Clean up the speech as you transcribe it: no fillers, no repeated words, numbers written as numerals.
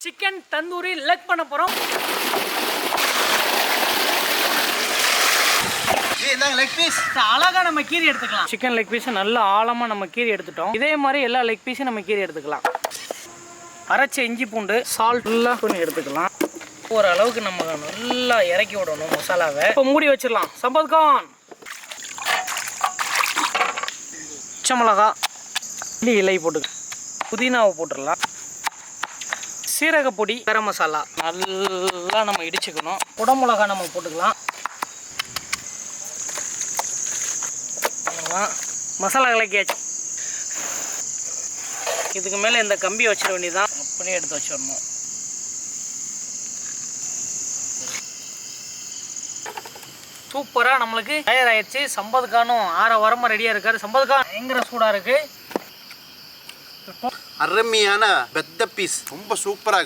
Chicken tandoori leg பண்ண போறோம். Leg piece அழகா நம்ம கீரி எடுத்துக்கலாம். சிக்கன் லெக் பீஸ் நல்லா ஆழமா நம்ம கீரி எடுத்துட்டோம். இதே மாதிரி எல்லா லெக் பீஸும் நம்ம கீரி எடுத்துக்கலாம். அரைச்ச இஞ்சி பூண்டு சால்ட் ஃபுல்லாக கொஞ்சம் எடுத்துக்கலாம். ஓரளவுக்கு நம்ம நல்லா இறக்கி விடணும் மசாலாவை. இப்போ மூடி வச்சிடலாம். சம்பத் கான், பச்சை மிளகா, இலை போட்டு புதினாவை போட்டுடலாம். சீரக பொடி, கரம் மசாலா நல்லா நம்ம இடிச்சுக்கணும். குடமிளகா நம்ம போட்டுக்கலாம். மசாலா கலக்கியாச்சு. இதுக்கு மேலே இந்த கம்பியை வச்சிட வேண்டியதான். அப்படியே எடுத்து வச்சிடணும். சூப்பராக நம்மளுக்கு தயாராகிடுச்சு. சம்பத் கானும் ஆற வாரமாக ரெடியாக இருக்காரு. சம்பத் கான் பயங்கர சூடாக இருக்குது. அருமையான பெத்த பீஸ், ரொம்ப சூப்பராக